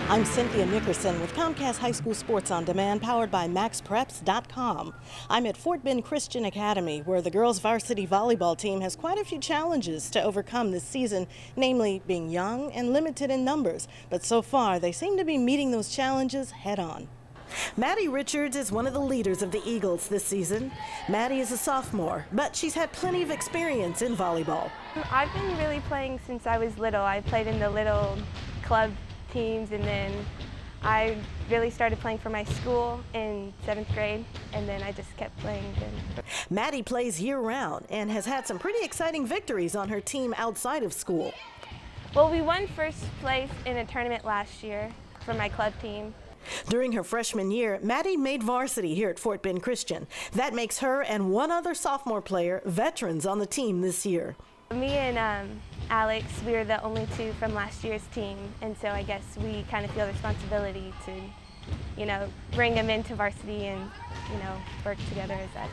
I'm Cynthia Nickerson with Comcast High School Sports on Demand, powered by MaxPreps.com. I'm at Fort Bend Christian Academy, where the girls' varsity volleyball team has quite a few challenges to overcome this season, namely being young and limited in numbers. But so far, they seem to be meeting those challenges head on. Maddie Richards is one of the leaders of the Eagles this season. Maddie is a sophomore, but she's had plenty of experience in volleyball. I've been really playing since I was little. I played in the little club teams, and then I really started playing for my school in 7th grade, and then I just kept playing. Maddie plays year-round and has had some pretty exciting victories on her team outside of school. Well, we won first place in a tournament last year for my club team. During her freshman year, Maddie made varsity here at Fort Bend Christian. That makes her and one other sophomore player veterans on the team this year. Me and Alex, we were the only two from last year's team, and so I guess we kind of feel the responsibility to, bring them into varsity and, work together as that.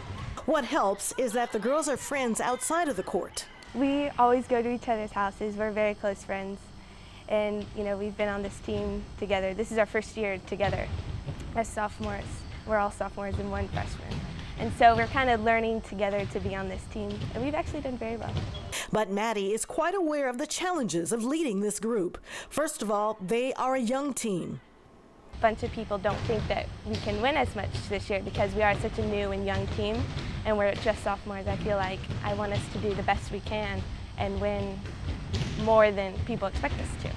What helps is that the girls are friends outside of the court. We always go to each other's houses. We're very close friends, and, we've been on this team together. This is our first year together as sophomores. We're all sophomores and one freshman. And so we're kind of learning together to be on this team, and we've actually done very well. But Maddie is quite aware of the challenges of leading this group. First of all, they are a young team. A bunch of people don't think that we can win as much this year because we are such a new and young team, and we're just sophomores. I feel like I want us to do the best we can and win more than people expect us to.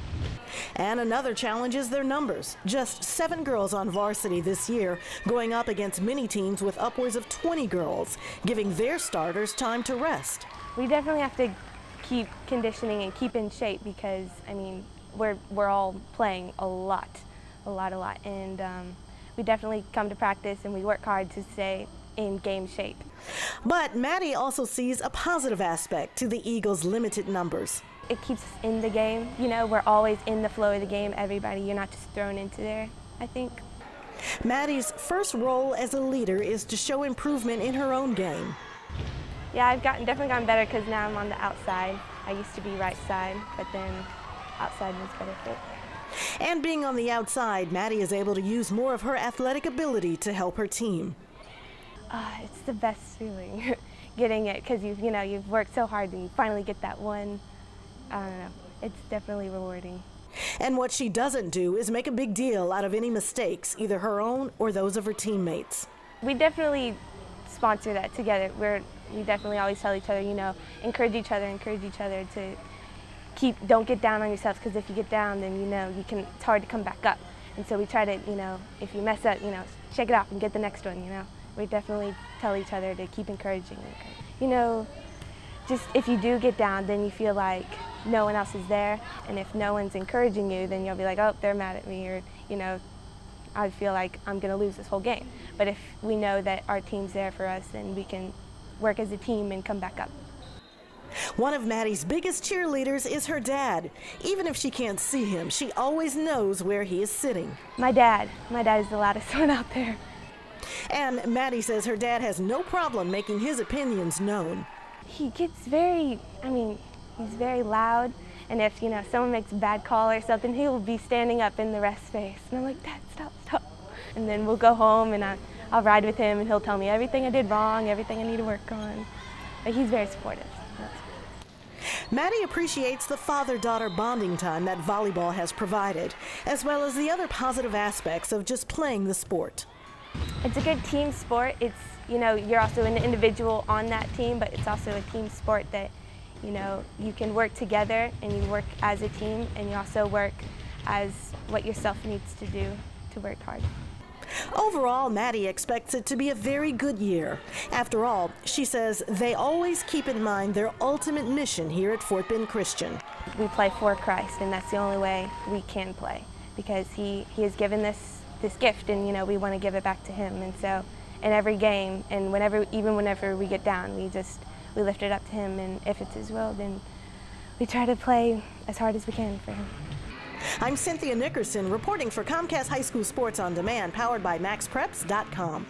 And another challenge is their numbers. Just 7 girls on varsity this year, going up against many teams with upwards of 20 girls, giving their starters time to rest. We definitely have to keep conditioning and keep in shape because, we're all playing a lot. And we definitely come to practice and we work hard to stay in game shape. But Maddie also sees a positive aspect to the Eagles' limited numbers. It keeps us in the game. We're always in the flow of the game, everybody. You're not just thrown into there, I think. Maddie's first role as a leader is to show improvement in her own game. Yeah, I've definitely gotten better because now I'm on the outside. I used to be right side, but then outside was better fit. And being on the outside, Maddie is able to use more of her athletic ability to help her team. It's the best feeling, getting it, because you've worked so hard and you finally get that one. I don't know, it's definitely rewarding. And what she doesn't do is make a big deal out of any mistakes, either her own or those of her teammates. We definitely sponsor that together. We definitely always tell each other, encourage each other to don't get down on yourselves, because if you get down, then it's hard to come back up. And so we try to, if you mess up, shake it off and get the next one, We definitely tell each other to keep encouraging. Just if you do get down, then you feel like no one else is there, and if no one's encouraging you, then you'll be like, oh, they're mad at me, or I feel like I'm going to lose this whole game. But if we know that our team's there for us, then we can work as a team and come back up. One of Maddie's biggest cheerleaders is her dad. Even if she can't see him, she always knows where he is sitting. My dad is the loudest one out there. And Maddie says her dad has no problem making his opinions known. He gets he's very loud, and if, someone makes a bad call or something, he will be standing up in the ref's face. And I'm like, Dad, stop. And then we'll go home, and I'll ride with him, and he'll tell me everything I did wrong, everything I need to work on. But he's very supportive. Maddie appreciates the father-daughter bonding time that volleyball has provided, as well as the other positive aspects of just playing the sport. It's a good team sport. It's, you're also an individual on that team, but it's also a team sport that, you can work together and you work as a team, and you also work as what yourself needs to do to work hard. Overall, Maddie expects it to be a very good year. After all, she says they always keep in mind their ultimate mission here at Fort Bend Christian. We play for Christ, and that's the only way we can play, because He has given this gift, and we want to give it back to Him. And so in every game, and even whenever we get down, we lift it up to Him, and if it's His will, then we try to play as hard as we can for Him. I'm Cynthia Nickerson reporting for Comcast High School Sports on Demand, powered by MaxPreps.com.